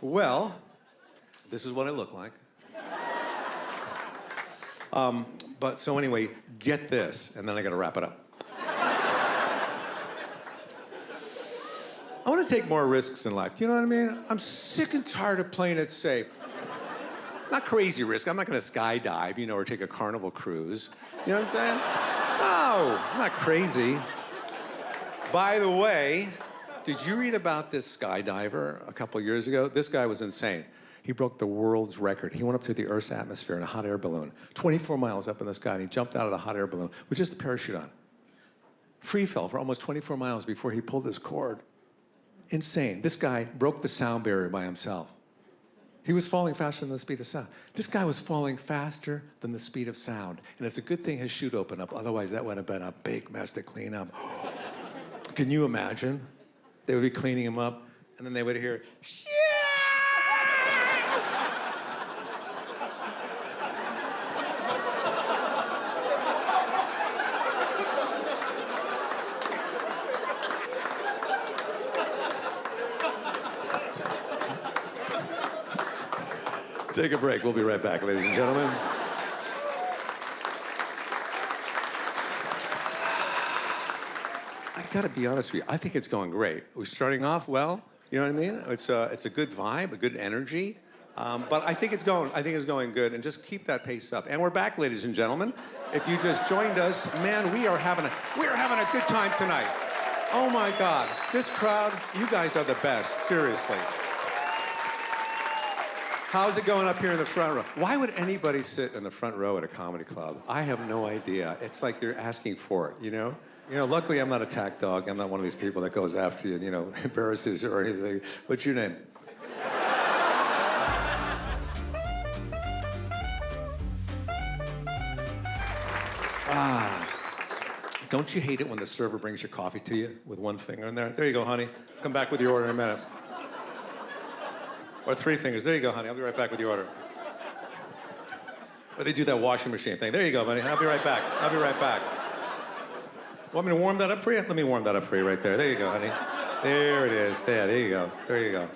Well, this is what I look like. But so anyway, get this, and then I gotta wrap it up. I want to take more risks in life. Do you know what I mean? I'm sick and tired of playing it safe. Not crazy risk. I'm not going to skydive, or take a carnival cruise. You know what I'm saying? No, I'm not crazy. By the way, did you read about this skydiver a couple years ago? This guy was insane. He broke the world's record. He went up to the Earth's atmosphere in a hot air balloon, 24 miles up in the sky, and he jumped out of the hot air balloon with just a parachute on. Free fell for almost 24 miles before he pulled his cord. Insane. This guy broke the sound barrier by himself. He was falling faster than the speed of sound. This guy was falling faster than the speed of sound. And it's a good thing his chute opened up. Otherwise, that would have been a big mess to clean up. Can you imagine? They would be cleaning him up, and then they would hear, shit! Take a break. We'll be right back, ladies and gentlemen. I gotta be honest with you. I think it's going great. We're starting off well. You know what I mean? It's a good vibe, a good energy. But I think it's going good. And just keep that pace up. And we're back, ladies and gentlemen. If you just joined us, man, we're having a good time tonight. Oh my God, this crowd, you guys are the best. Seriously. How's it going up here in the front row? Why would anybody sit in the front row at a comedy club? I have no idea. It's like you're asking for it, luckily I'm not a tack dog. I'm not one of these people that goes after you and, embarrasses you or anything. What's your name? Don't you hate it when the server brings your coffee to you with one finger in there? There you go, honey. Come back with your order in a minute. Or 3 fingers. There you go, honey. I'll be right back with your order. Or they do that washing machine thing. There you go, buddy. I'll be right back. Want me to warm that up for you? Let me warm that up for you right there. There you go, honey. There it is. There you go.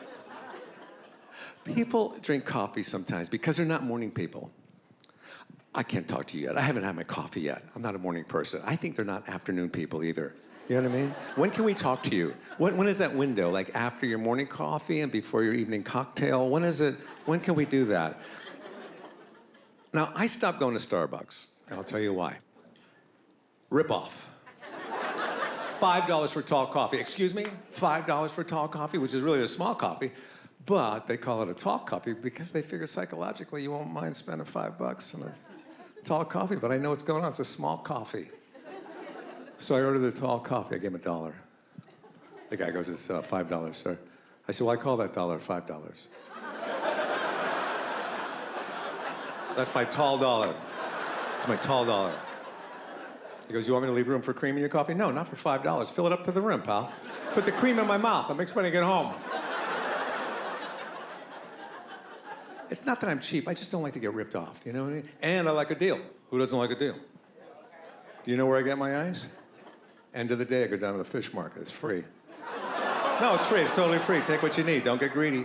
People drink coffee sometimes because they're not morning people. I can't talk to you yet. I haven't had my coffee yet. I'm not a morning person. I think they're not afternoon people either. You know what I mean? When can we talk to you? When is that window? Like after your morning coffee and before your evening cocktail? When is it? When can we do that? Now, I stopped going to Starbucks, and I'll tell you why. Rip off. $5 for tall coffee. Excuse me? $5 for tall coffee, which is really a small coffee, but they call it a tall coffee because they figure psychologically you won't mind spending $5 on a tall coffee, but I know what's going on. It's a small coffee. So I ordered a tall coffee. I gave him $1. The guy goes, it's $5, sir. I said, well, I call that dollar $5. That's my tall dollar. It's my tall dollar. He goes, you want me to leave room for cream in your coffee? No, not for $5. Fill it up to the rim, pal. Put the cream in my mouth. I'll make sure when I get home. It's not that I'm cheap. I just don't like to get ripped off. You know what I mean? And I like a deal. Who doesn't like a deal? Do you know where I get my ice? End of the day, I go down to the fish market. It's free. No, it's free. It's totally free. Take what you need. Don't get greedy.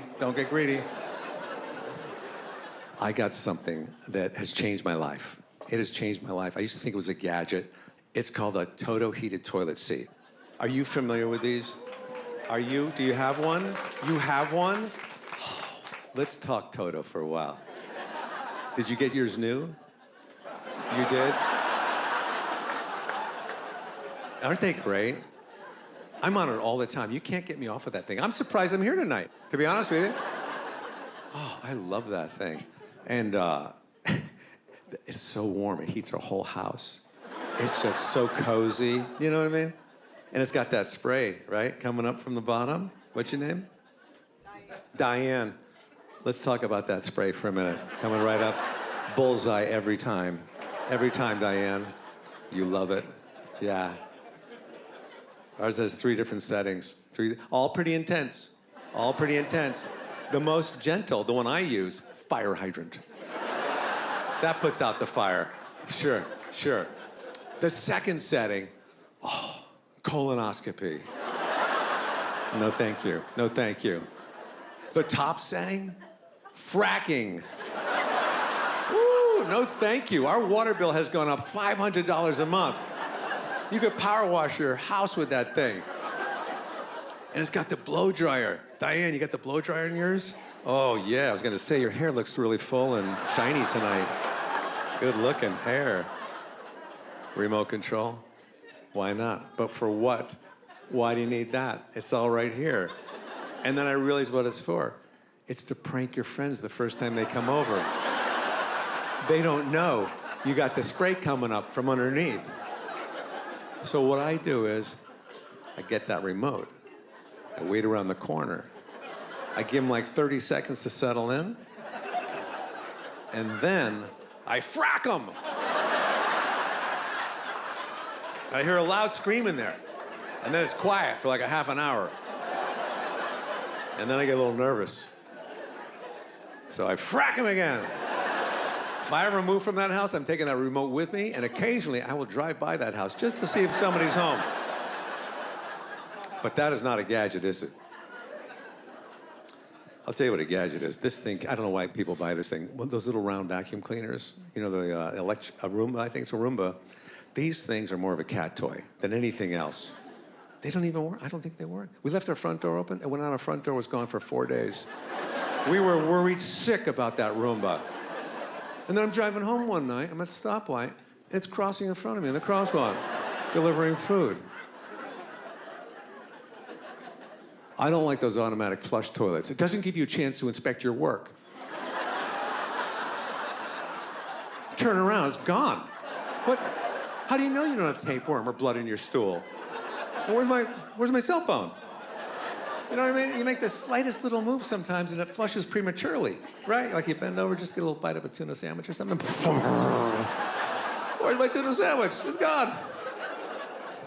I got something that has changed my life. It has changed my life. I used to think it was a gadget. It's called a TOTO heated toilet seat. Are you familiar with these? Are you? Do you have one? You have one? Oh, let's talk TOTO for a while. Did you get yours new? You did? Aren't they great? I'm on it all the time. You can't get me off of that thing. I'm surprised I'm here tonight, to be honest with you. Oh, I love that thing. And it's so warm. It heats our whole house. It's just so cozy. You know what I mean? And it's got that spray, right, coming up from the bottom. What's your name? Diane. Let's talk about that spray for a minute. Coming right up. Bullseye every time. Every time, Diane. You love it. Yeah. Ours has 3 different settings. All pretty intense. The most gentle, the one I use, fire hydrant. That puts out the fire. Sure. The second setting, colonoscopy. No, thank you. The top setting? Fracking. Woo, no thank you. Our water bill has gone up $500 a month. You could power wash your house with that thing. And it's got the blow dryer. Diane, you got the blow dryer in yours? Oh, yeah, I was gonna say, your hair looks really full and shiny tonight. Good looking hair. Remote control? Why not? But for what? Why do you need that? It's all right here. And then I realized what it's for. It's to prank your friends the first time they come over. They don't know you got the spray coming up from underneath. So what I do is, I get that remote. I wait around the corner. I give them like 30 seconds to settle in. And then I frack them. I hear a loud scream in there. And then it's quiet for like a half an hour. And then I get a little nervous. So I frack him again. If I ever move from that house, I'm taking that remote with me, and occasionally I will drive by that house just to see if somebody's home. But that is not a gadget, is it? I'll tell you what a gadget is. This thing, I don't know why people buy this thing. Those little round vacuum cleaners, you know, a Roomba, I think it's a Roomba. These things are more of a cat toy than anything else. They don't even work. I don't think they work. We left our front door open, and when our front door was gone for 4 days. We were worried sick about that Roomba. And then I'm driving home one night, I'm at a stoplight, it's crossing in front of me in the crosswalk, delivering food. I don't like those automatic flush toilets. It doesn't give you a chance to inspect your work. Turn around, it's gone. What? How do you know you don't have tapeworm or blood in your stool? Well, where's my cell phone? You know what I mean? You make the slightest little move sometimes and it flushes prematurely, right? Like you bend over, just get a little bite of a tuna sandwich or something. Where's my tuna sandwich? It's gone.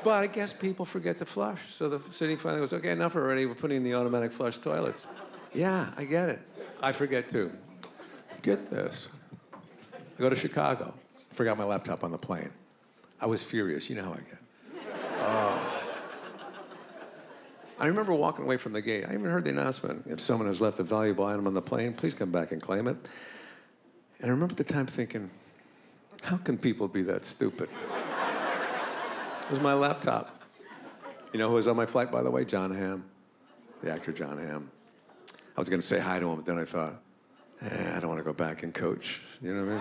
But I guess people forget to flush. So the city finally goes, okay, enough already. We're putting in the automatic flush toilets. Yeah, I get it. I forget too. Get this. I go to Chicago. Forgot my laptop on the plane. I was furious. You know how I get. I remember walking away from the gate. I even heard the announcement. If someone has left a valuable item on the plane, please come back and claim it. And I remember at the time thinking, how can people be that stupid? It was my laptop. You know who was on my flight, by the way? John Hamm, the actor John Hamm. I was gonna say hi to him, but then I thought, I don't wanna go back and coach. You know what I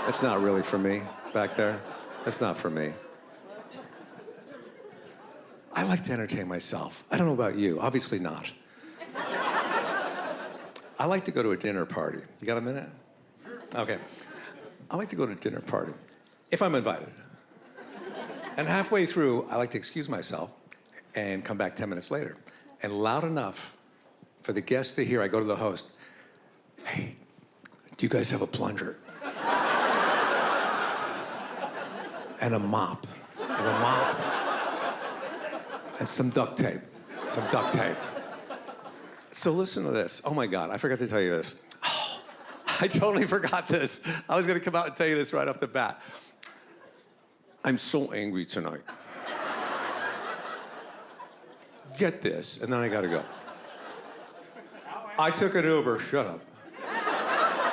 mean? It's not really for me back there. It's not for me. I like to entertain myself. I don't know about you, obviously not. I like to go to a dinner party. You got a minute? Okay. I like to go to a dinner party, if I'm invited. And halfway through, I like to excuse myself and come back 10 minutes later. And loud enough for the guests to hear, I go to the host, hey, do you guys have a plunger? And a mop. And a mop. And some duct tape. Some duct tape. So listen to this. Oh my God, I forgot to tell you this. Oh, I totally forgot this. I was gonna come out and tell you this right off the bat. I'm so angry tonight. Get this, and then I gotta go. I took an Uber, shut up.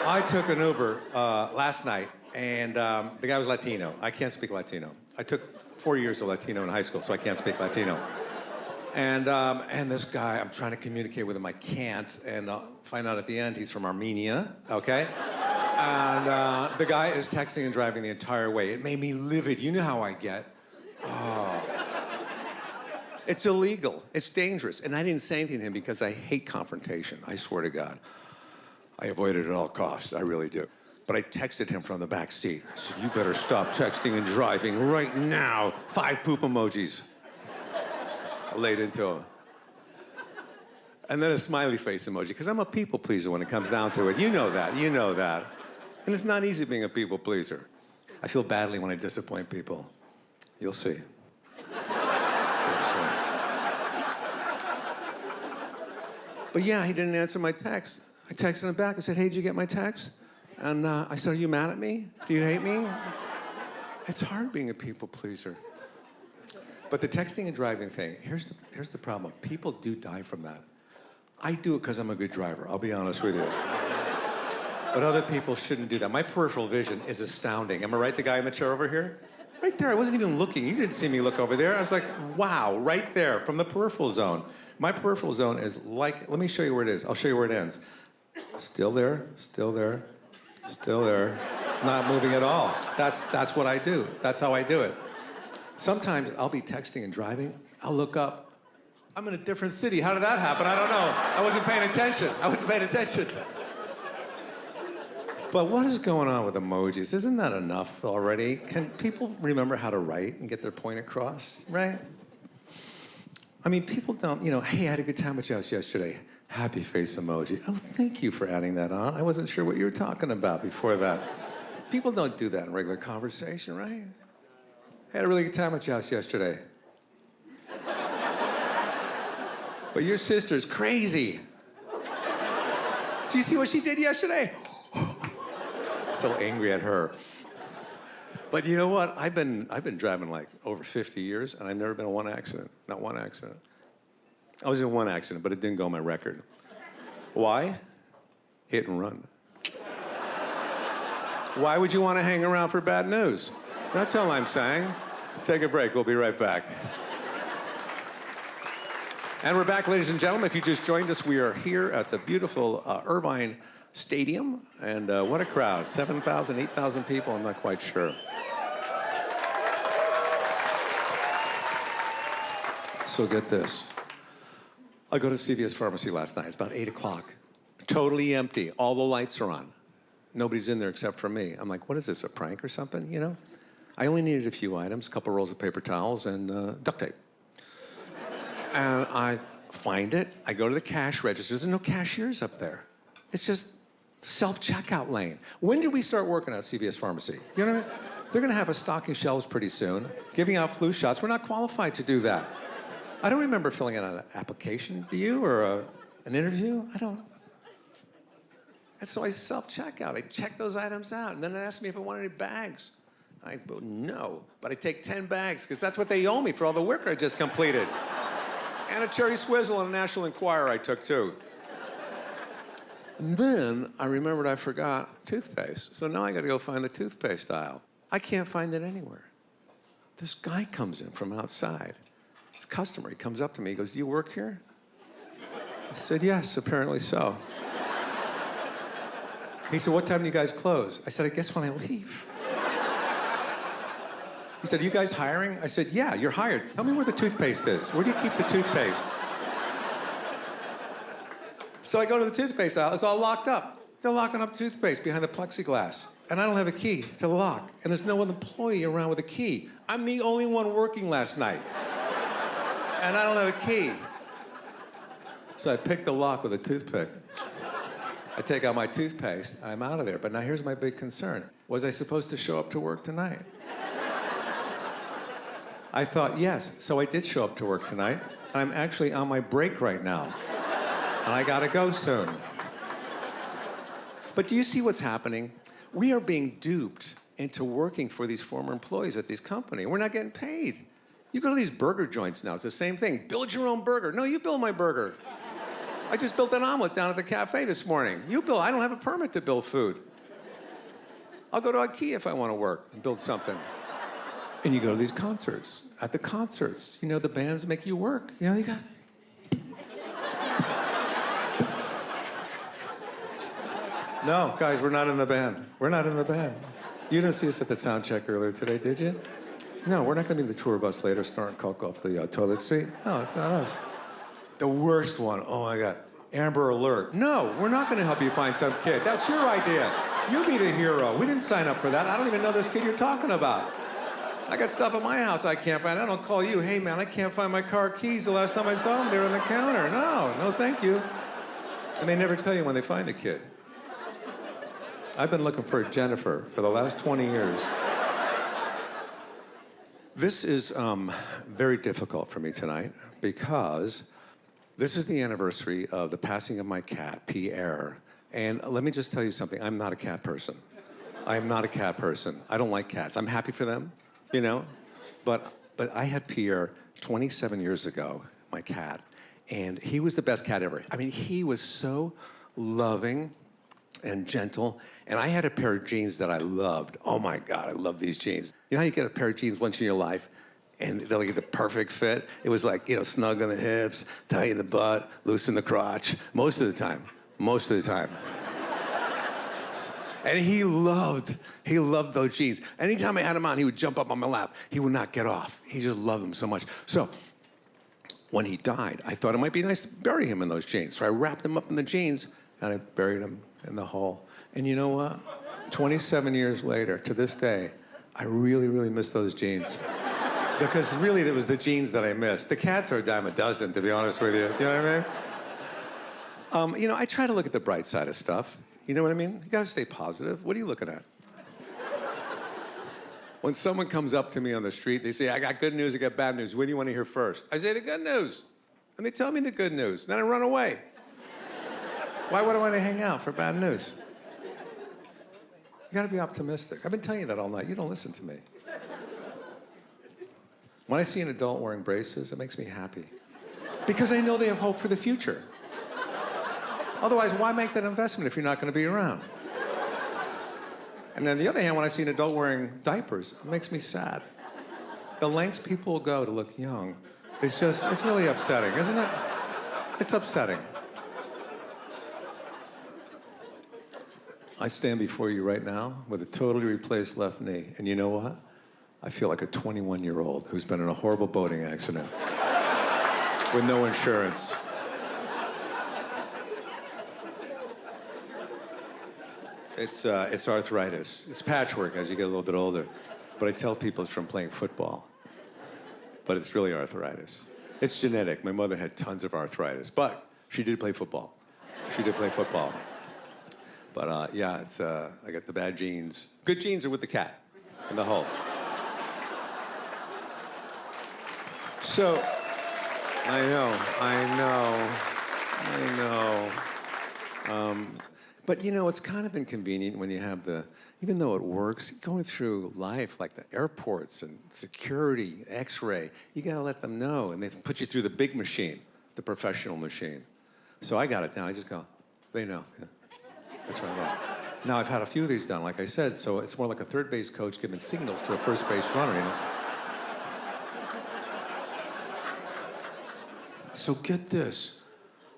I took an Uber last night, and the guy was Latino. I can't speak Latino. I took 4 years of Latino in high school, so I can't speak Latino. And this guy, I'm trying to communicate with him, I can't, and I'll find out at the end he's from Armenia, okay? And the guy is texting and driving the entire way. It made me livid. You know how I get. Oh. It's illegal. It's dangerous. And I didn't say anything to him because I hate confrontation. I swear to God. I avoid it at all costs. I really do. But I texted him from the back seat. I said, you better stop texting and driving right now. 5 poop emojis. I laid into him. And then a smiley face emoji, because I'm a people pleaser when it comes down to it. You know that. You know that. And it's not easy being a people pleaser. I feel badly when I disappoint people. You'll see. But yeah, he didn't answer my text. I texted him back. I said, hey, did you get my text? And I said, are you mad at me? Do you hate me? It's hard being a people pleaser. But the texting and driving thing, here's the problem. People do die from that. I do it because I'm a good driver, I'll be honest with you. But other people shouldn't do that. My peripheral vision is astounding. Am I right, the guy in the chair over here? Right there, I wasn't even looking. You didn't see me look over there. I was like, wow, right there, from the peripheral zone. My peripheral zone is like, let me show you where it is. I'll show you where it ends. Still there, still there, still there. Not moving at all. That's what I do. That's how I do it. Sometimes I'll be texting and driving. I'll look up. I'm in a different city. How did that happen? I don't know. I wasn't paying attention. I wasn't paying attention. But what is going on with emojis? Isn't that enough already? Can people remember how to write and get their point across, right? I mean, people don't, hey, I had a good time with you yesterday. Happy face emoji. Oh, thank you for adding that on. I wasn't sure what you were talking about before that. People don't do that in regular conversation, right? I had a really good time with you yesterday. But your sister's crazy. Do you see what she did yesterday? So angry at her. But you know what? I've been driving like over 50 years, and I've never been in one accident. Not one accident. I was in one accident, but it didn't go on my record. Why? Hit and run. Why would you want to hang around for bad news? That's all I'm saying. Take a break. We'll be right back. And we're back, ladies and gentlemen. If you just joined us, we are here at the beautiful Irvine Stadium, and what a crowd. 7,000, 8,000 people, I'm not quite sure. So get this. I go to CVS Pharmacy last night. It's about 8 o'clock. Totally empty. All the lights are on. Nobody's in there except for me. I'm like, what is this, a prank or something, I only needed a few items, a couple rolls of paper towels and duct tape. And I find it. I go to the cash register. There's no cashiers up there. It's just self-checkout lane. When did we start working at CVS Pharmacy? You know what I mean? They're going to have us stocking shelves pretty soon, giving out flu shots. We're not qualified to do that. I don't remember filling out an application. Do you? Or an interview? I don't. And so I self-checkout. I check those items out. And then they asked me if I wanted any bags. I go, no. But I take 10 bags, because that's what they owe me for all the work I just completed. And a cherry swizzle and a National Enquirer I took, too. And then I remembered I forgot toothpaste. So now I got to go find the toothpaste aisle. I can't find it anywhere. This guy comes in from outside. His customer, he comes up to me. He goes, do you work here? I said, yes, apparently so. He said, what time do you guys close? I said, I guess when I leave. He said, are you guys hiring? I said, yeah, you're hired. Tell me where the toothpaste is. Where do you keep the toothpaste? So I go to the toothpaste aisle. It's all locked up. They're locking up toothpaste behind the plexiglass. And I don't have a key to the lock. And there's no other employee around with a key. I'm the only one working last night. And I don't have a key. So I pick the lock with a toothpick. I take out my toothpaste. I'm out of there. But now here's my big concern. Was I supposed to show up to work tonight? I thought, yes. So I did show up to work tonight. And I'm actually on my break right now. And I gotta go soon. But do you see what's happening? We are being duped into working for these former employees at these companies. We're not getting paid. You go to these burger joints now, it's the same thing. Build your own burger. No, you build my burger. I just built an omelet down at the cafe this morning. You build, I don't have a permit to build food. I'll go to IKEA if I want to work and build something. And you go to these concerts. At the concerts, the bands make you work. You got... No, guys, we're not in the band. We're not in the band. You didn't see us at the sound check earlier today, did you? No, we're not going to be in the tour bus later snorting coke off the toilet seat. No, it's not us. The worst one, oh my God, Amber Alert. No, we're not going to help you find some kid. That's your idea. You be the hero. We didn't sign up for that. I don't even know this kid you're talking about. I got stuff at my house I can't find. I don't call you, hey man, I can't find my car keys. The last time I saw them, they were on the counter. No, thank you. And they never tell you when they find a kid. I've been looking for a Jennifer for the last 20 years. This is very difficult for me tonight because this is the anniversary of the passing of my cat, Pierre. And let me just tell you something. I'm not a cat person. I am not a cat person. I don't like cats. I'm happy for them, But I had Pierre 27 years ago, my cat. And he was the best cat ever. I mean, he was so loving and gentle. And I had a pair of jeans that I loved. Oh my God, I love these jeans. You know how you get a pair of jeans once in your life and they'll get the perfect fit? It was like, you know, snug on the hips, tight in the butt, loose in the crotch. Most of the time. And he loved those jeans. Anytime I had him on, he would jump up on my lap. He would not get off. He just loved them so much. So when he died, I thought it might be nice to bury him in those jeans. So I wrapped him up in the jeans and I buried him in the hole. And you know what? 27 years later, to this day, I really, really miss those jeans. Because really, it was the jeans that I missed. The cats are a dime a dozen, to be honest with you. Do you know what I mean? You know, I try to look at the bright side of stuff. You know what I mean? You gotta stay positive. What are you looking at? When someone comes up to me on the street, they say, I got good news, I got bad news. What do you want to hear first? I say the good news. And they tell me the good news. Then I run away. Why would I want to hang out for bad news? You gotta be optimistic. I've been telling you that all night. You don't listen to me. When I see an adult wearing braces, it makes me happy. Because I know they have hope for the future. Otherwise, why make that investment if you're not going to be around? And on the other hand, when I see an adult wearing diapers, it makes me sad. The lengths people will go to look young, it's really upsetting, isn't it? It's upsetting. I stand before you right now with a totally replaced left knee, and you know what? I feel like a 21-year-old who's been in a horrible boating accident with no insurance. It's arthritis. It's patchwork as you get a little bit older. But I tell people it's from playing football. But it's really arthritis. It's genetic. My mother had tons of arthritis. But she did play football. But yeah, I got the bad genes. Good genes are with the cat in the hole. So, I know. But you know, it's kind of inconvenient when you have even though it works, going through life like the airports and security, X-ray, you gotta let them know, and they put you through the big machine, the professional machine. So I got it now, I just go, they know, yeah. That's what I want. Now I've had a few of these done, like I said, so it's more like a third base coach giving signals to a first base runner, you know? So get this,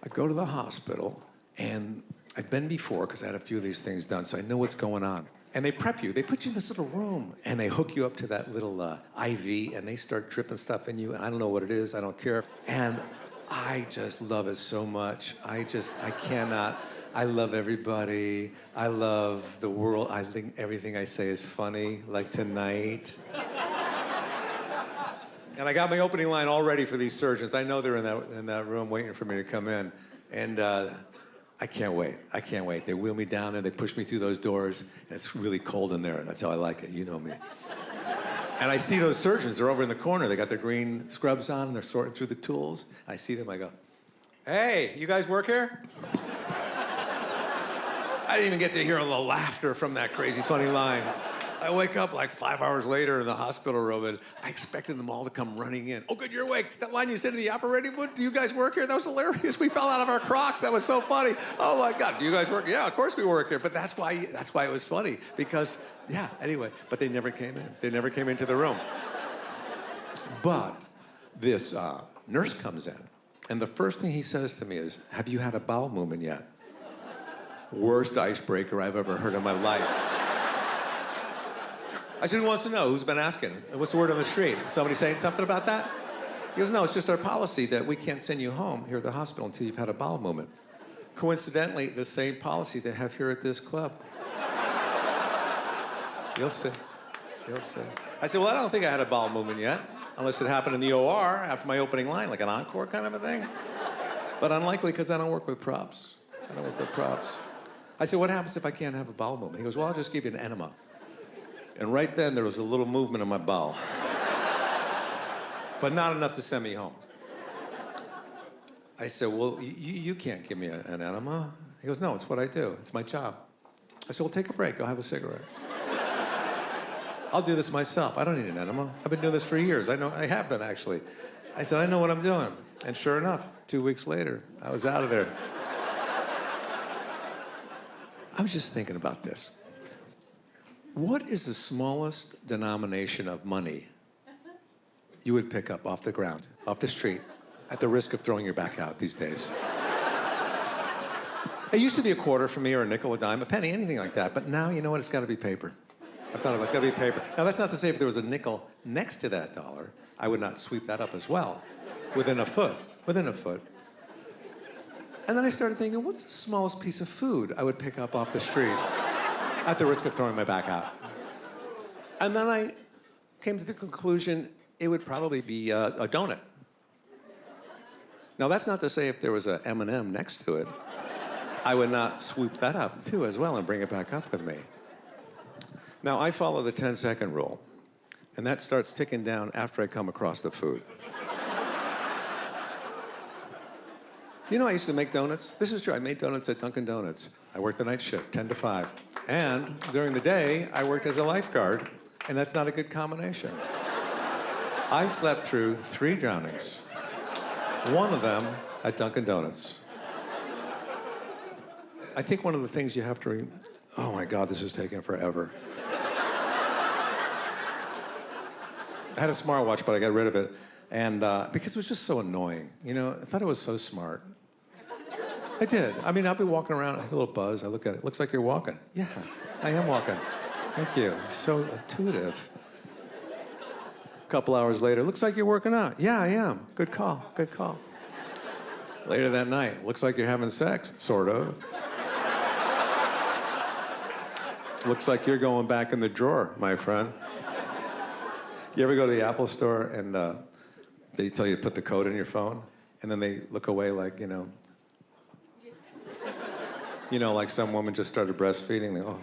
I go to the hospital, and I've been before because I had a few of these things done, so I know what's going on. And they prep you. They put you in this little room, and they hook you up to that little IV, and they start dripping stuff in you, and I don't know what it is. I don't care. And I just love it so much. I cannot. I love everybody. I love the world. I think everything I say is funny, like tonight. And I got my opening line all ready for these surgeons. I know they're in that room waiting for me to come in. And I can't wait. They wheel me down there, they push me through those doors, and it's really cold in there. That's how I like it, you know me. And I see those surgeons, they're over in the corner, they got their green scrubs on, and they're sorting through the tools. I see them, I go, hey, you guys work here? I didn't even get to hear a little laughter from that crazy funny line. I wake up like 5 hours later in the hospital room, and I expected them all to come running in. Oh, good, you're awake. That line you said in the operating room, do you guys work here? That was hilarious. We fell out of our Crocs. That was so funny. Oh my God, do you guys work? Yeah, of course we work here. But that's why it was funny, because, yeah, anyway, but they never came in. They never came into the room. But this nurse comes in, and the first thing he says to me is, have you had a bowel movement yet? Worst icebreaker I've ever heard in my life. I said, who wants to know? Who's been asking? What's the word on the street? Somebody saying something about that? He goes, no, it's just our policy that we can't send you home here at the hospital until you've had a bowel movement. Coincidentally, the same policy they have here at this club. You'll see. I said, well, I don't think I had a bowel movement yet, unless it happened in the OR after my opening line, like an encore kind of a thing. But unlikely, because I don't work with props. I said, what happens if I can't have a bowel movement? He goes, well, I'll just give you an enema. And right then, there was a little movement in my bowel. But not enough to send me home. I said, well, you can't give me an enema. He goes, no, it's what I do. It's my job. I said, well, take a break. Go have a cigarette. I'll do this myself. I don't need an enema. I've been doing this for years. I have been, actually. I said, I know what I'm doing. And sure enough, 2 weeks later, I was out of there. I was just thinking about this. What is the smallest denomination of money you would pick up off the ground, off the street, at the risk of throwing your back out these days? It used to be a quarter for me, or a nickel, a dime, a penny, anything like that. But now, you know what? It's got to be paper. I've thought about it. It's got to be paper. Now, that's not to say if there was a nickel next to that dollar, I would not sweep that up as well, within a foot. And then I started thinking, what's the smallest piece of food I would pick up off the street at the risk of throwing my back out? And then I came to the conclusion it would probably be a donut. Now, that's not to say if there was a M&M next to it, I would not swoop that up, too, as well, and bring it back up with me. Now, I follow the 10-second rule, and that starts ticking down after I come across the food. You know, I used to make donuts. This is true. I made donuts at Dunkin' Donuts. I worked the night shift, 10 to 5. And during the day, I worked as a lifeguard, and that's not a good combination. I slept through 3 drownings, one of them at Dunkin' Donuts. I think one of the things you have to oh my God, this is taking forever. I had a smartwatch, but I got rid of it. And because it was just so annoying. You know, I thought it was so smart. I did. I mean, I'll be walking around, I have a little buzz, I look at it, looks like you're walking. Yeah, I am walking. Thank you. So intuitive. A couple hours later, looks like you're working out. Yeah, I am. Good call, good call. Later that night, looks like you're having sex, sort of. Looks like you're going back in the drawer, my friend. You ever go to the Apple store and they tell you to put the code in your phone, and then they look away like, you know, like some woman just started breastfeeding. They, oh.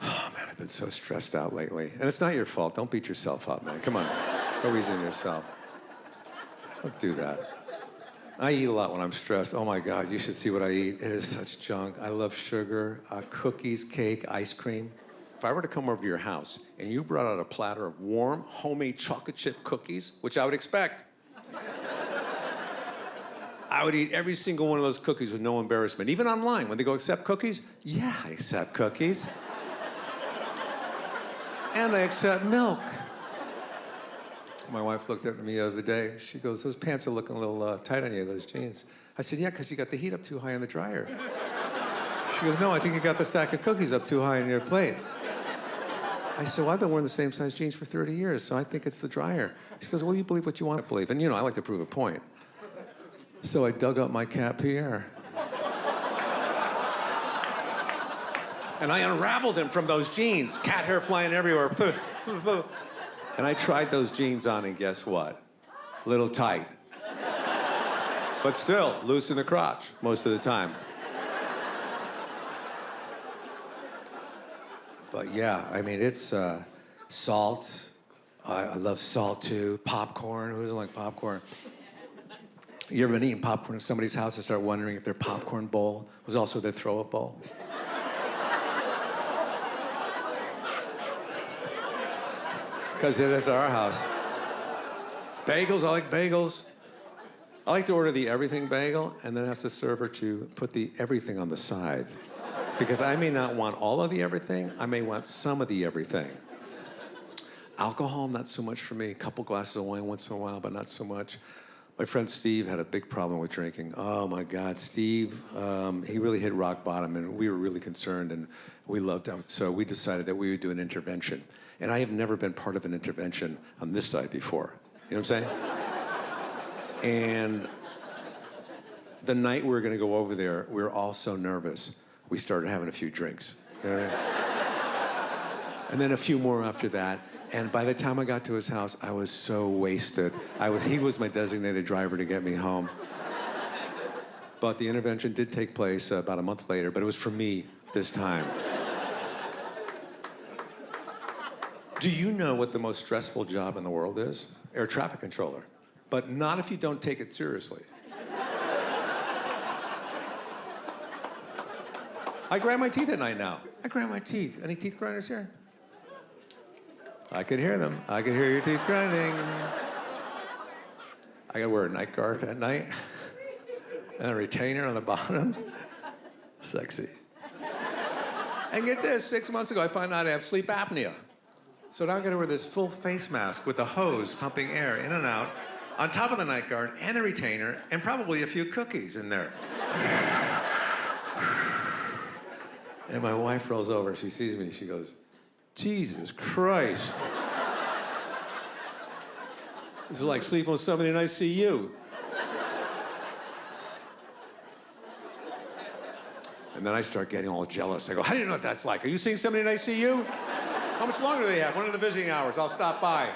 Oh, man, I've been so stressed out lately. And it's not your fault. Don't beat yourself up, man. Come on. Go easy on yourself. Don't do that. I eat a lot when I'm stressed. Oh, my God, you should see what I eat. It is such junk. I love sugar, cookies, cake, ice cream. If I were to come over to your house and you brought out a platter of warm, homemade chocolate chip cookies, which I would expect, I would eat every single one of those cookies with no embarrassment. Even online, when they go, accept cookies? Yeah, I accept cookies. And I accept milk. My wife looked at me the other day. She goes, those pants are looking a little tight on you, those jeans. I said, yeah, because you got the heat up too high on the dryer. She goes, no, I think you got the stack of cookies up too high on your plate. I said, well, I've been wearing the same size jeans for 30 years, so I think it's the dryer. She goes, well, you believe what you want to believe. And, you know, I like to prove a point. So I dug up my cat, Pierre. And I unraveled him from those jeans. Cat hair flying everywhere. And I tried those jeans on, and guess what? A little tight. But still, loose in the crotch most of the time. But yeah, I mean, it's salt. I love salt too. Popcorn. Who doesn't like popcorn? You ever been eating popcorn at somebody's house and start wondering if their popcorn bowl was also their throw-up bowl? Because it is our house. Bagels, I like bagels. I like to order the everything bagel and then ask the server to put the everything on the side. Because I may not want all of the everything, I may want some of the everything. Alcohol, not so much for me. A couple glasses of wine once in a while, but not so much. My friend Steve had a big problem with drinking. Oh my God, Steve, he really hit rock bottom, and we were really concerned, and we loved him. So we decided that we would do an intervention. And I have never been part of an intervention on this side before. You know what I'm saying? And the night we were gonna go over there, we were all so nervous, we started having a few drinks. You know what I mean? And then a few more after that. And by the time I got to his house, I was so wasted. He was my designated driver to get me home. But the intervention did take place about a month later, but it was for me this time. Do you know what the most stressful job in the world is? Air traffic controller. But not if you don't take it seriously. I grind my teeth at night now. I grind my teeth. Any teeth grinders here? I could hear them. I could hear your teeth grinding. I gotta wear a night guard at night and a retainer on the bottom. Sexy. And get this, 6 months ago, I found out I have sleep apnea. So now I gotta wear this full face mask with a hose pumping air in and out on top of the night guard and the retainer and probably a few cookies in there. And my wife rolls over, she sees me, she goes, Jesus Christ. This is like sleeping with somebody in ICU. And then I start getting all jealous. I go, how do you know what that's like? Are you seeing somebody in ICU? How much longer do they have? When are the visiting hours? I'll stop by.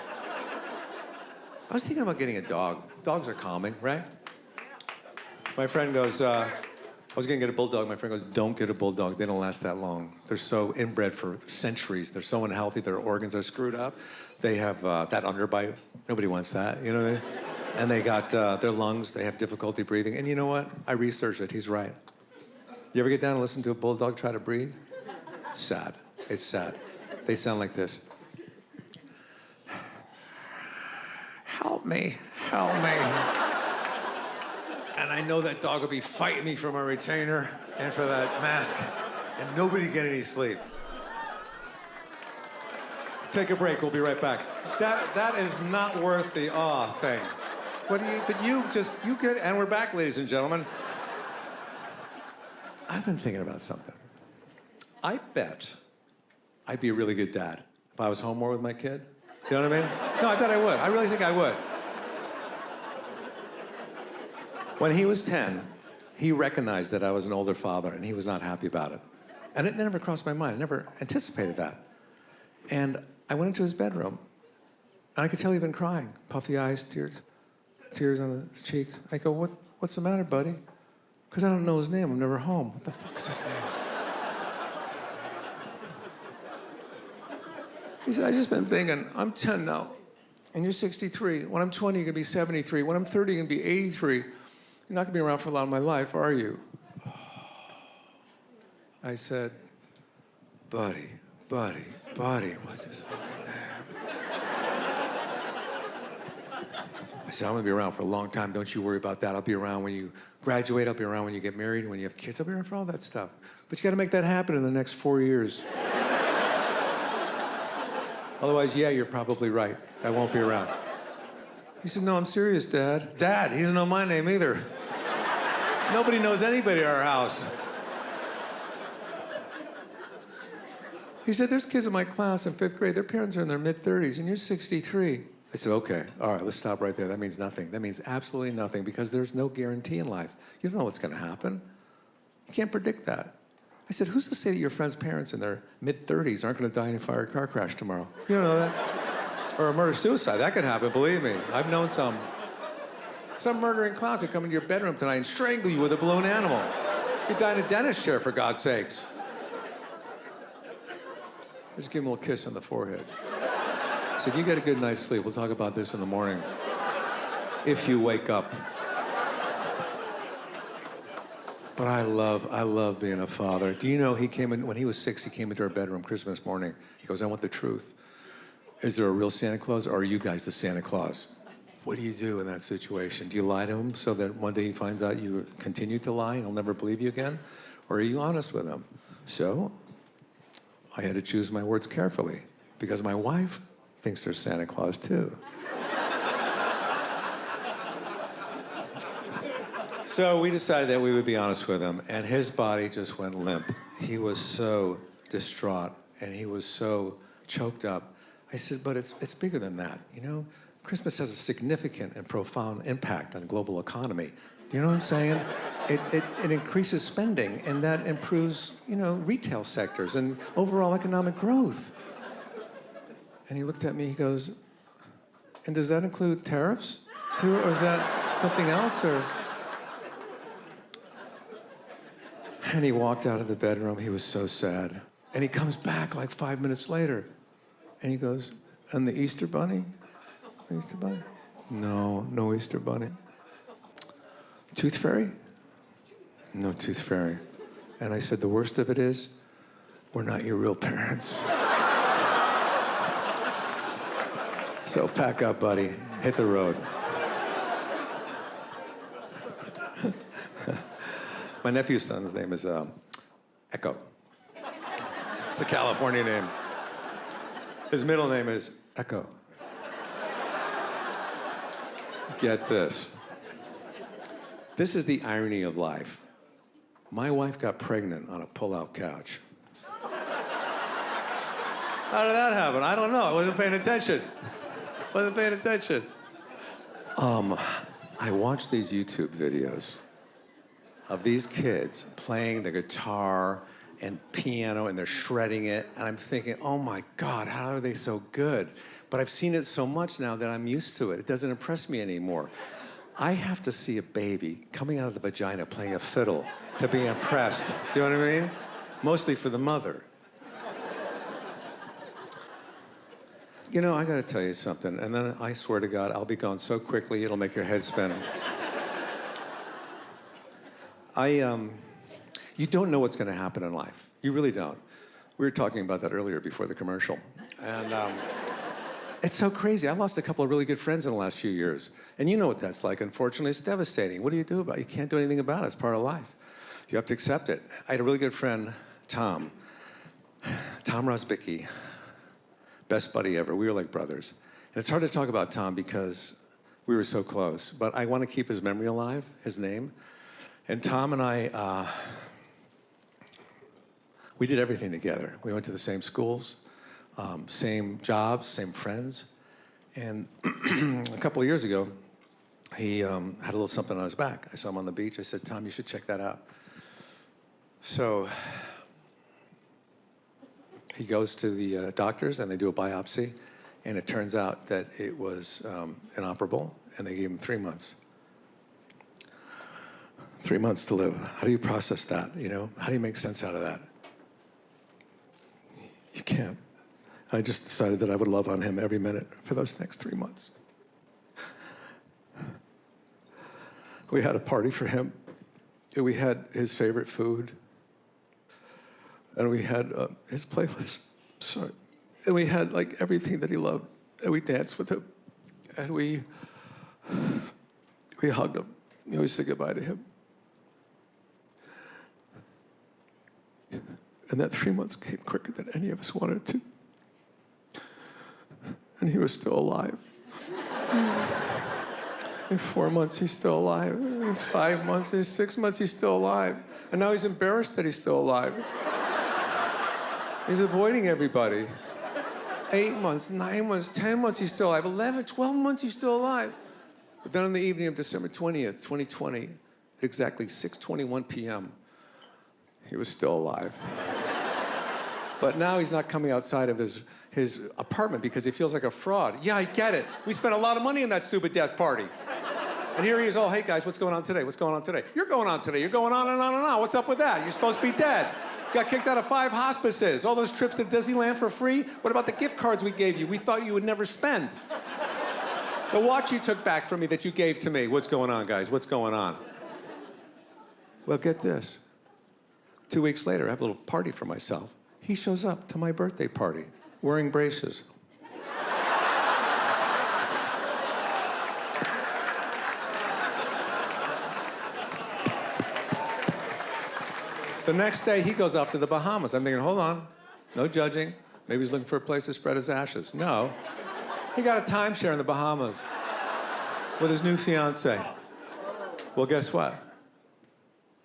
I was thinking about getting a dog. Dogs are calming, right? My friend goes, I was gonna get a bulldog. My friend goes, don't get a bulldog. They don't last that long. They're so inbred for centuries. They're so unhealthy. Their organs are screwed up. They have that underbite. Nobody wants that, you know what I mean? And they got their lungs. They have difficulty breathing. And you know what? I researched it. He's right. You ever get down and listen to a bulldog try to breathe? It's sad. It's sad. They sound like this. Help me, help me. And I know that dog will be fighting me for my retainer and for that mask, and nobody get any sleep. Take a break, we'll be right back. That is not worth the awe thing. But you get, and we're back, ladies and gentlemen. I've been thinking about something. I bet I'd be a really good dad if I was home more with my kid. You know what I mean? No, I bet I would. I really think I would. When he was 10, he recognized that I was an older father, and he was not happy about it. And it never crossed my mind. I never anticipated that. And I went into his bedroom, and I could tell he'd been crying. Puffy eyes, tears on his cheeks. I go, what's the matter, buddy? Because I don't know his name. I'm never home. What the fuck is his name? He said, I just been thinking, I'm 10 now, and you're 63. When I'm 20, you're gonna be 73. When I'm 30, you're gonna be 83. You're not gonna be around for a lot of my life, are you? I said, buddy, what's his fucking name? I said, I'm gonna be around for a long time. Don't you worry about that. I'll be around when you graduate. I'll be around when you get married, when you have kids. I'll be around for all that stuff. But you gotta make that happen in the next 4 years. Otherwise, yeah, you're probably right. I won't be around. He said, no, I'm serious, Dad. Dad, he doesn't know my name either. Nobody knows anybody at our house. He said, there's kids in my class in 5th grade. Their parents are in their mid-30s, and you're 63. I said, okay, all right, let's stop right there. That means nothing. That means absolutely nothing, because there's no guarantee in life. You don't know what's going to happen. You can't predict that. I said, who's to say that your friend's parents in their mid-30s aren't going to die in a fire car crash tomorrow? You don't know that? Or a murder-suicide. That could happen, believe me. I've known some. Some murdering clown could come into your bedroom tonight and strangle you with a balloon animal. You could die in a dentist chair, for God's sakes. Just give him a little kiss on the forehead. I said, you get a good night's sleep. We'll talk about this in the morning. If you wake up. But I love being a father. Do you know, he came in, when he was 6, he came into our bedroom Christmas morning. He goes, I want the truth. Is there a real Santa Claus, or are you guys the Santa Claus? What do you do in that situation? Do you lie to him so that one day he finds out you continue to lie and he'll never believe you again? Or are you honest with him? So I had to choose my words carefully, because my wife thinks there's Santa Claus too. So we decided that we would be honest with him, and his body just went limp. He was so distraught, and he was so choked up. I said, but it's bigger than that, you know? Christmas has a significant and profound impact on the global economy. You know what I'm saying? It increases spending, and that improves, you know, retail sectors and overall economic growth. And he looked at me, he goes, and does that include tariffs too, or is that something else, or? And he walked out of the bedroom. He was so sad. And he comes back like 5 minutes later. And he goes, and the Easter Bunny? Easter Bunny? No, no Easter Bunny. Tooth Fairy? No Tooth Fairy. And I said, the worst of it is, we're not your real parents. So pack up, buddy. Hit the road. My nephew's son's name is Echo. It's a California name. His middle name is Echo. Get this. This is the irony of life. My wife got pregnant on a pull-out couch. How did that happen? I don't know. I wasn't paying attention. I watch these YouTube videos of these kids playing the guitar and piano, and they're shredding it, and I'm thinking, oh my God, how are they so good? But I've seen it so much now that I'm used to it. It doesn't impress me anymore. I have to see a baby coming out of the vagina playing a fiddle to be impressed. Do you know what I mean? Mostly for the mother. You know, I gotta tell you something, and then I swear to God, I'll be gone so quickly, it'll make your head spin. You don't know what's gonna happen in life. You really don't. We were talking about that earlier before the commercial. And it's so crazy. I lost a couple of really good friends in the last few years. And you know what that's like. Unfortunately, it's devastating. What do you do about it? You can't do anything about it. It's part of life. You have to accept it. I had a really good friend, Tom Rozbicki, best buddy ever. We were like brothers. And it's hard to talk about Tom because we were so close. But I want to keep his memory alive, his name. And Tom and I, we did everything together. We went to the same schools, same jobs, same friends. And a couple of years ago, he had a little something on his back. I saw him on the beach. I said, Tom, you should check that out. So he goes to the doctors, and they do a biopsy. And it turns out that it was inoperable, and they gave him 3 months. 3 months to live. How do you process that, you know? How do you make sense out of that? You can't. I just decided that I would love on him every minute for those next 3 months. We had a party for him. And we had his favorite food. And we had his playlist. Sorry. And we had like everything that he loved. And we danced with him. And we hugged him. You know, we said goodbye to him. And that 3 months came quicker than any of us wanted to. And he was still alive. In 4 months, he's still alive. In 5 months, in 6 months, he's still alive. And now he's embarrassed that he's still alive. He's avoiding everybody. 8 months, 9 months, 10 months, he's still alive. 11, 12 months, he's still alive. But then on the evening of December 20th, 2020, at exactly 6:21 p.m., he was still alive. But now he's not coming outside of his apartment because he feels like a fraud. Yeah, I get it. We spent a lot of money on that stupid death party. And here he is, oh, hey guys, what's going on today? What's going on today? You're going on today. You're going on and on and on. What's up with that? You're supposed to be dead. Got kicked out of 5 hospices. All those trips to Disneyland for free? What about the gift cards we gave you? We thought you would never spend. The watch you took back from me that you gave to me. What's going on, guys? What's going on? Well, get this. 2 weeks later, I have a little party for myself. He shows up to my birthday party wearing braces. The next day, he goes off to the Bahamas. I'm thinking, hold on, no judging. Maybe he's looking for a place to spread his ashes. No, he got a timeshare in the Bahamas with his new fiance. Well, guess what?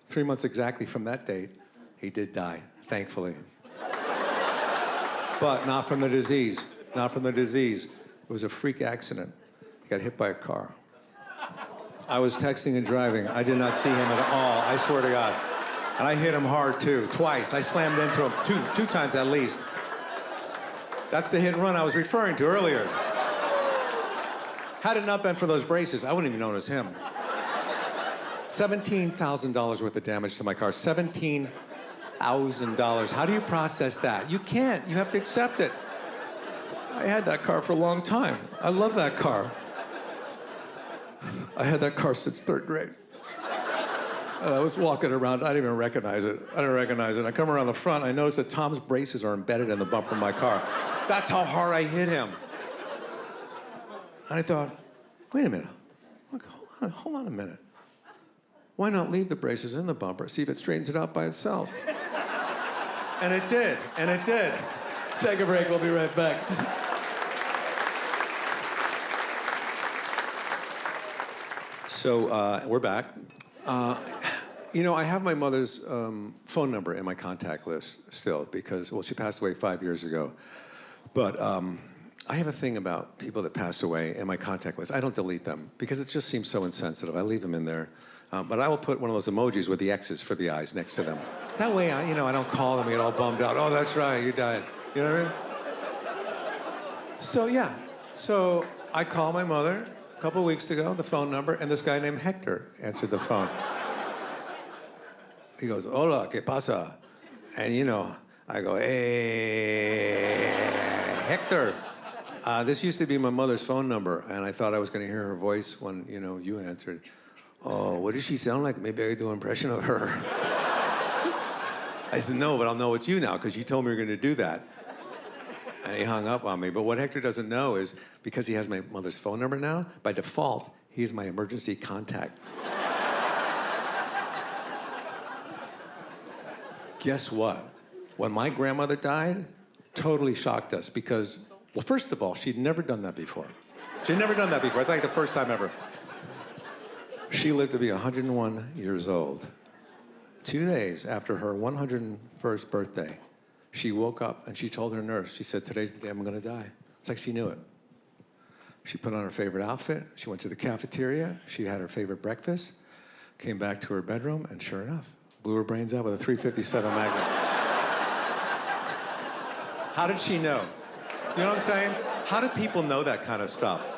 3 months exactly from that date, he did die, thankfully. But not from the disease, not from the disease. It was a freak accident. He got hit by a car. I was texting and driving. I did not see him at all, I swear to God. And I hit him hard, too, twice. I slammed into him two times at least. That's the hit and run I was referring to earlier. Had it not been for those braces, I wouldn't even known it was him. $17,000 worth of damage to my car. $17,000. How do you process that? You can't. You have to accept it. I had that car for a long time. I love that car. I had that car since 3rd grade. I was walking around, I didn't even recognize it. I come around the front, I notice that Tom's braces are embedded in the bumper of my car. That's how hard I hit him. And I thought, wait a minute. Look, hold on a minute. why not leave the braces in the bumper, see if it straightens it out by itself? And it did, and it did. Take a break, we'll be right back. So we're back. You know, I have my mother's phone number in my contact list still because, well, she passed away 5 years ago. But I have a thing about people that pass away in my contact list. I don't delete them because it just seems so insensitive. I leave them in there. But I will put one of those emojis with the X's for the eyes next to them. That way, I don't call them and get all bummed out. Oh, that's right, you died. You know what I mean? So, yeah. So I call my mother a couple of weeks ago, the phone number, and this guy named Hector answered the phone. He goes, hola, ¿qué pasa? And, I go, hey, Hector. This used to be my mother's phone number, and I thought I was going to hear her voice when, you answered. Oh, what does she sound like? Maybe I could do an impression of her. I said, no, but I'll know it's you now, because you told me you were going to do that. And he hung up on me. But what Hector doesn't know is, because he has my mother's phone number now, by default, he's my emergency contact. Guess what? When my grandmother died, totally shocked us because, well, first of all, she'd never done that before. She'd never done that before. It's like the first time ever. She lived to be 101 years old. 2 days after her 101st birthday, she woke up and she told her nurse, she said, today's the day I'm going to die. It's like she knew it. She put on her favorite outfit. She went to the cafeteria. She had her favorite breakfast, came back to her bedroom, and sure enough, blew her brains out with a .357 Magnum. How did she know? Do you know what I'm saying? How do people know that kind of stuff?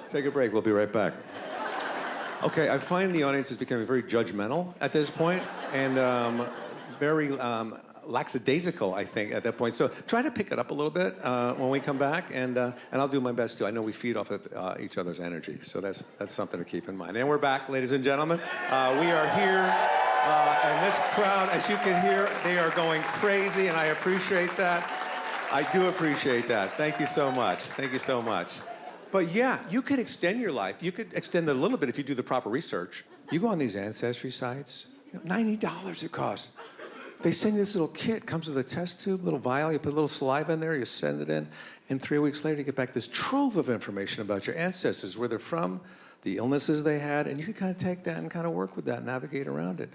Take a break. We'll be right back. Okay, I find the audience is becoming very judgmental at this point and very lackadaisical, I think, at that point. So try to pick it up a little bit when we come back, and I'll do my best too. I know we feed off of each other's energy, so that's something to keep in mind. And we're back, ladies and gentlemen. We are here, and this crowd, as you can hear, they are going crazy, and I appreciate that. I do appreciate that. Thank you so much. Thank you so much. But yeah, you could extend your life. You could extend it a little bit if you do the proper research. You go on these ancestry sites, $90 it costs. They send you this little kit, comes with a test tube, little vial, you put a little saliva in there, you send it in, and 3 weeks later you get back this trove of information about your ancestors, where they're from, the illnesses they had, and you can kind of take that and kind of work with that, navigate around it.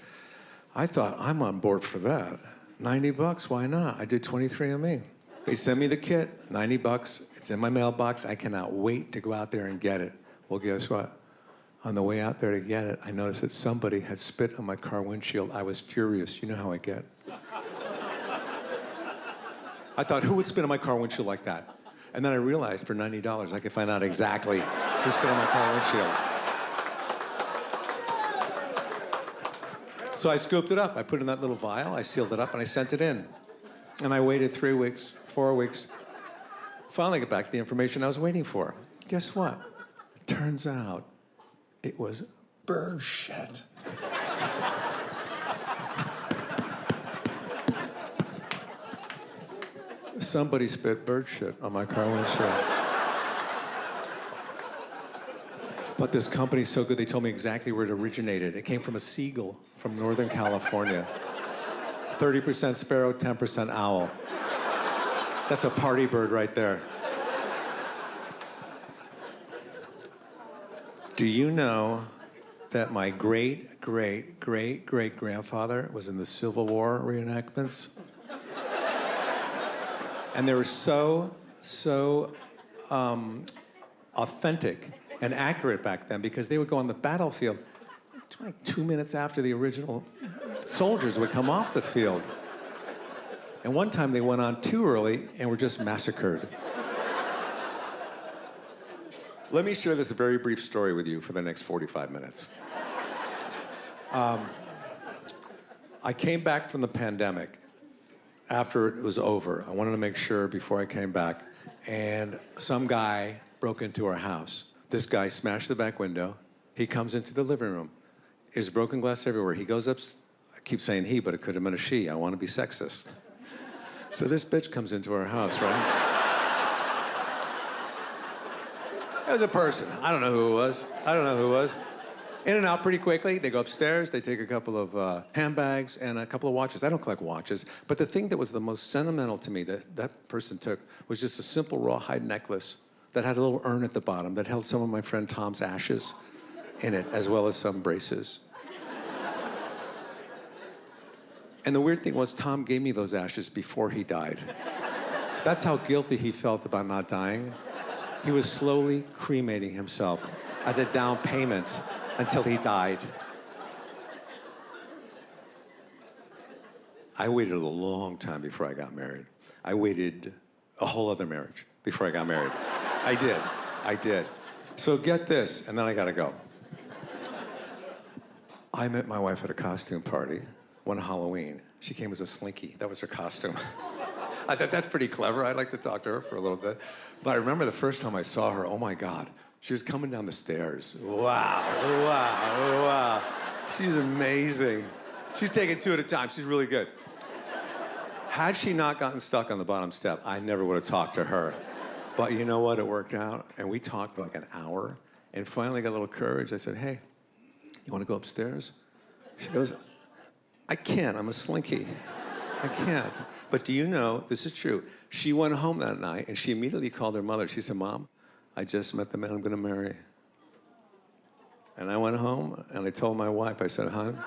I thought, I'm on board for that. $90, why not? I did 23andMe. They send me the kit, $90. It's in my mailbox. I cannot wait to go out there and get it. Well, guess what? On the way out there to get it, I noticed that somebody had spit on my car windshield. I was furious. You know how I get. I thought, who would spit on my car windshield like that? And then I realized for $90, I could find out exactly who spit on my car windshield. So I scooped it up. I put it in that little vial. I sealed it up, and I sent it in. And I waited 3 weeks, 4 weeks. Finally got back the information I was waiting for. Guess what? Turns out it was bird shit. Somebody spit bird shit on my car windshield. But this company's so good, they told me exactly where it originated. It came from a seagull from Northern California. 30% sparrow, 10% owl. That's a party bird right there. Do you know that my great-great-great-great-grandfather was in the Civil War reenactments? And they were so authentic and accurate back then because they would go on the battlefield 2 minutes after the original soldiers would come off the field. And one time they went on too early and were just massacred. Let me share this very brief story with you for the next 45 minutes. I came back from the pandemic after it was over. I wanted to make sure before I came back. And some guy broke into our house. This guy smashed the back window. He comes into the living room. There's broken glass everywhere. He goes up, I keep saying he, but it could have been a she. I want to be sexist. So this bitch comes into our house, right? It was a person. I don't know who it was. I don't know who it was. In and out pretty quickly. They go upstairs. They take a couple of handbags and a couple of watches. I don't collect watches. But the thing that was the most sentimental to me that that person took was just a simple rawhide necklace that had a little urn at the bottom that held some of my friend Tom's ashes in it, as well as some braces. And the weird thing was, Tom gave me those ashes before he died. That's how guilty he felt about not dying. He was slowly cremating himself as a down payment until he died. I waited a long time before I got married. I waited a whole other marriage before I got married. I did. So get this, and then I gotta go. I met my wife at a costume party one Halloween. She came as a Slinky. That was her costume. I thought that's pretty clever. I'd like to talk to her for a little bit. But I remember the first time I saw her, oh my God, she was coming down the stairs. Wow. She's amazing. She's taking two at a time. She's really good. Had she not gotten stuck on the bottom step, I never would have talked to her. But you know what? It worked out. And we talked for like an hour. And finally got a little courage. I said, hey, you want to go upstairs? She goes, I can't. I'm a Slinky. I can't. But do you know, this is true, she went home that night and she immediately called her mother. She said, Mom, I just met the man I'm going to marry. And I went home and I told my wife, I said, hon,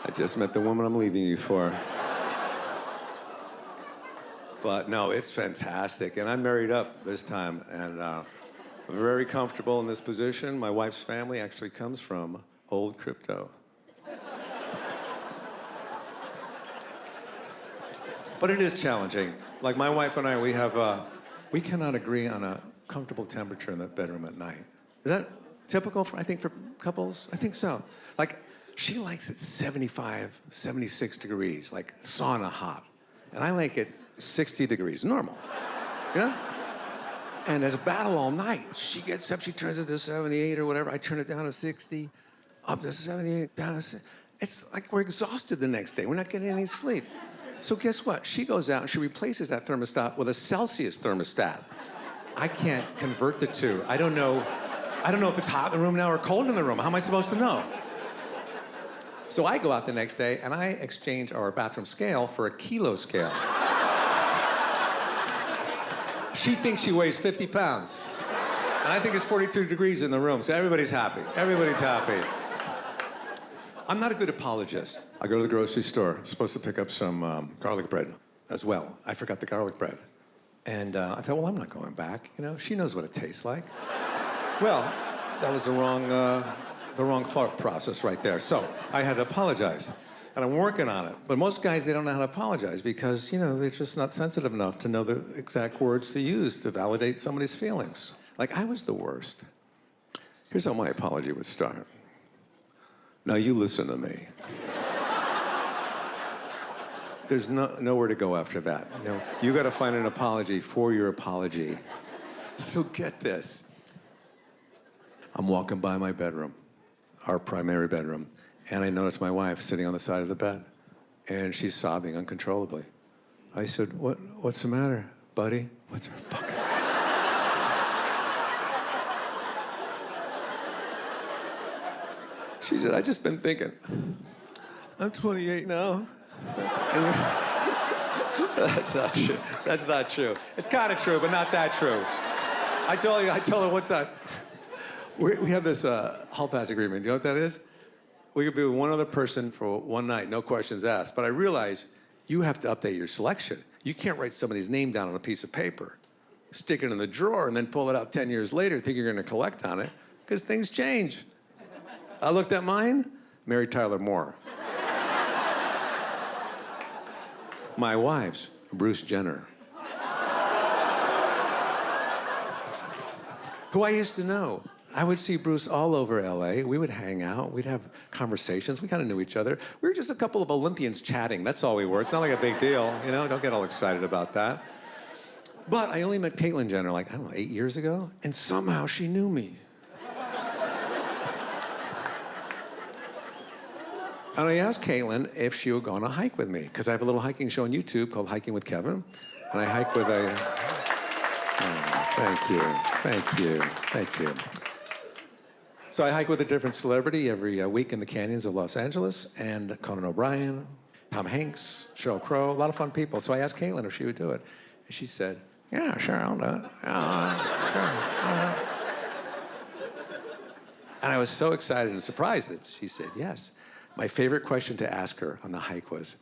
I just met the woman I'm leaving you for. But no, it's fantastic. And I'm married up this time and very comfortable in this position. My wife's family actually comes from old crypto. But it is challenging. Like my wife and I, we cannot agree on a comfortable temperature in the bedroom at night. Is that typical for couples? I think so. Like, she likes it 75, 76 degrees, like sauna hot. And I like it 60 degrees, normal. You know? And there's a battle all night. She gets up, she turns it to 78 or whatever. I turn it down to 60, up to 78, down to 60. It's like we're exhausted the next day. We're not getting any sleep. So guess what? She goes out and she replaces that thermostat with a Celsius thermostat. I can't convert the two. I don't know if it's hot in the room now or cold in the room. How am I supposed to know? So I go out the next day and I exchange our bathroom scale for a kilo scale. She thinks she weighs 50 pounds. And I think it's 42 degrees in the room, so everybody's happy. Everybody's happy. I'm not a good apologist. I go to the grocery store. I'm supposed to pick up some garlic bread as well. I forgot the garlic bread. And I thought, well, I'm not going back. You know, she knows what it tastes like. Well, that was the wrong thought process right there. So I had to apologize. And I'm working on it. But most guys, they don't know how to apologize because, you know, they're just not sensitive enough to know the exact words to use to validate somebody's feelings. Like, I was the worst. Here's how my apology would start. Now you listen to me. There's nowhere to go after that. No, you got to find an apology for your apology. So get this. I'm walking by my bedroom, our primary bedroom, and I notice my wife sitting on the side of the bed, and she's sobbing uncontrollably. I said, what's the matter, buddy? What's her fucking... She said, I just been thinking, I'm 28 now. That's not true. That's not true. It's kind of true, but not that true. I told her one time, we have this hall pass agreement. You know what that is? We could be with one other person for one night, no questions asked. But I realize you have to update your selection. You can't write somebody's name down on a piece of paper, stick it in the drawer, and then pull it out 10 years later, think you're going to collect on it, because things change. I looked at mine, Mary Tyler Moore. My wife's, Bruce Jenner. Who I used to know. I would see Bruce all over LA. We would hang out. We'd have conversations. We kind of knew each other. We were just a couple of Olympians chatting. That's all we were. It's not like a big deal. You know, don't get all excited about that. But I only met Caitlyn Jenner like, I don't know, 8 years ago. And somehow she knew me. And I asked Caitlyn if she would go on a hike with me, because I have a little hiking show on YouTube called Hiking with Kevin. And I hike with a... Thank you. Thank you. Thank you. So I hike with a different celebrity every week in the canyons of Los Angeles, and Conan O'Brien, Tom Hanks, Sheryl Crow, a lot of fun people. So I asked Caitlin if she would do it. And she said, yeah, sure, I'll do it. Sure. And I was so excited and surprised that she said yes. My favorite question to ask her on the hike was,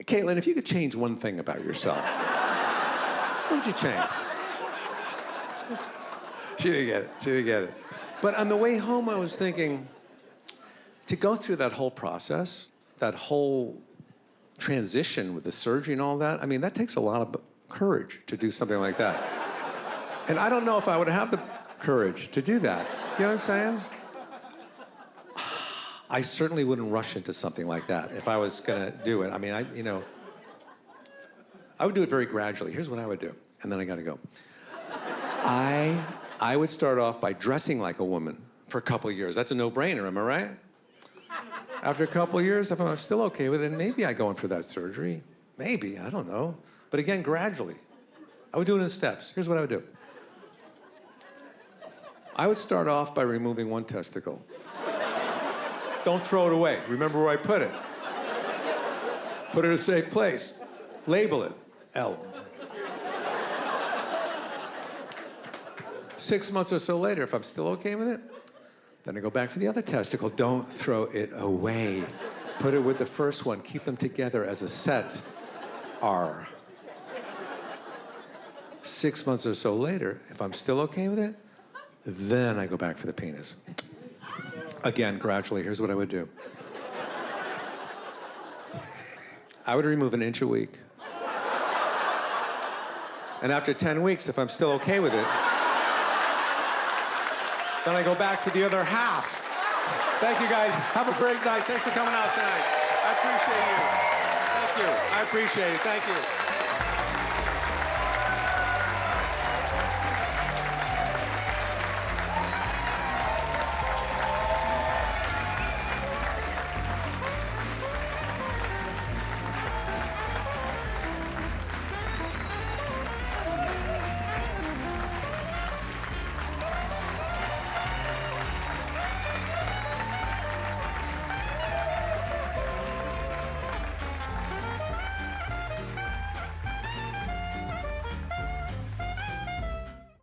Caitlin, if you could change one thing about yourself, what would you change? She didn't get it. She didn't get it. But on the way home, I was thinking, to go through that whole process, that whole transition with the surgery and all that, I mean, that takes a lot of courage to do something like that. And I don't know if I would have the courage to do that. You know what I'm saying? I certainly wouldn't rush into something like that if I was gonna do it. I mean, I would do it very gradually. Here's what I would do, and then I gotta go. I would start off by dressing like a woman for a couple of years. That's a no-brainer, am I right? After a couple of years, if I'm still okay with it, maybe I go in for that surgery. Maybe, I don't know. But again, gradually. I would do it in steps. Here's what I would do. I would start off by removing one testicle. Don't throw it away. Remember where I put it. Put it in a safe place. Label it, L. 6 months or so later, if I'm still okay with it, then I go back for the other testicle. Don't throw it away. Put it with the first one. Keep them together as a set, R. 6 months or so later, if I'm still okay with it, then I go back for the penis. Again, gradually, here's what I would do. I would remove an inch a week. And after 10 weeks, if I'm still okay with it, then I go back for the other half. Thank you, guys. Have a great night. Thanks for coming out tonight. I appreciate you. Thank you. I appreciate it. Thank you.